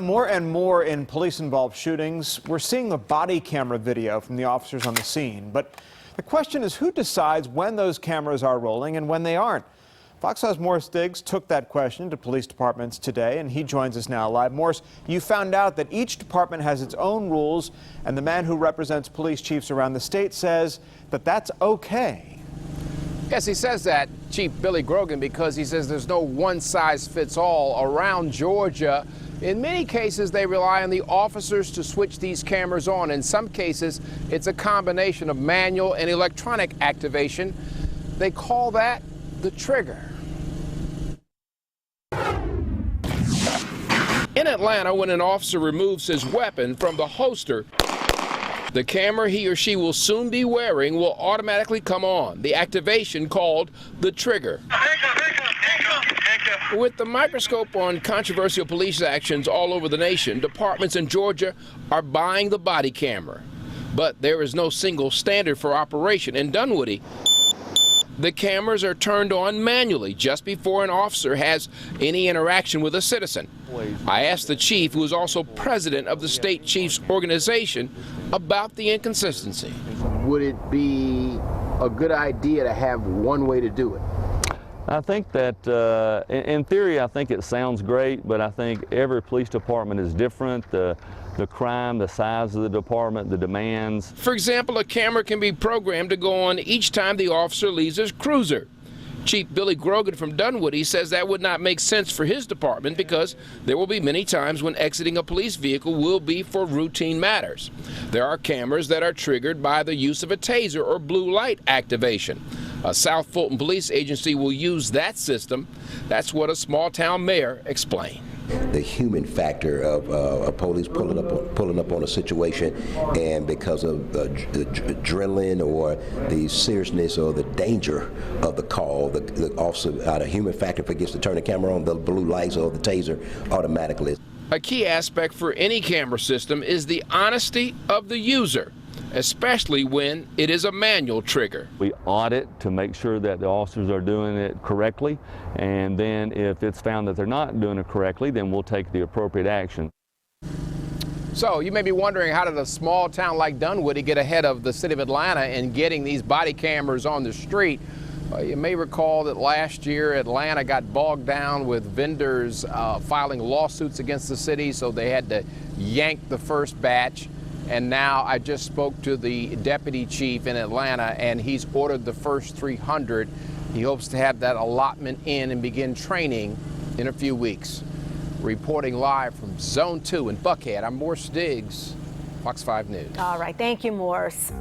more and more in police-involved shootings, we're seeing the body camera video from the officers on the scene. But the question is, who decides when those cameras are rolling and when they aren't? Fox 5's Morris Diggs took that question to police departments today, and he joins us now live. Morris, you found out that each department has its own rules, and the man who represents police chiefs around the state says that that's okay. Yes, he says that, Chief Billy Grogan, because he says there's no one-size-fits-all around Georgia. In many cases, they rely on the officers to switch these cameras on. In some cases, it's a combination of manual and electronic activation. They call that the trigger. In Atlanta, when an officer removes his weapon from the holster, the camera he or she will soon be wearing will automatically come on, the activation called the trigger. With the microscope on controversial police actions all over the nation, departments in Georgia are buying the body camera. But there is no single standard for operation. In Dunwoody, the cameras are turned on manually just before an officer has any interaction with a citizen. I asked the chief, who is also president of the state chiefs organization, about the inconsistency. Would it be a good idea to have one way to do it? I think that in theory, I think it sounds great, but I think every police department is different. The crime, the size of the department, the demands. For example, a camera can be programmed to go on each time the officer leaves his cruiser. Chief Billy Grogan from Dunwoody says that would not make sense for his department because there will be many times when exiting a police vehicle will be for routine matters. There are cameras that are triggered by the use of a taser or blue light activation. A South Fulton police agency will use that system. That's what a small-town mayor explained. The human factor of police pulling up on a situation, and because of adrenaline or the seriousness or the danger of the call, the officer, out of human factor, forgets to turn the camera on, the blue lights or the taser automatically. A key aspect for any camera system is the honesty of the user, especially when it is a manual trigger. We audit to make sure that the officers are doing it correctly, and then if it's found that they're not doing it correctly, then we'll take the appropriate action. So you may be wondering, how did a small town like Dunwoody get ahead of the city of Atlanta in getting these body cameras on the street? You may recall that last year Atlanta got bogged down with vendors filing lawsuits against the city, so they had to yank the first batch. And now I just spoke to the deputy chief in Atlanta, and he's ordered the first 300. He hopes to have that allotment in and begin training in a few weeks. Reporting live from Zone 2 in Buckhead, I'm Morris Diggs, Fox 5 News. All right, thank you, Morris.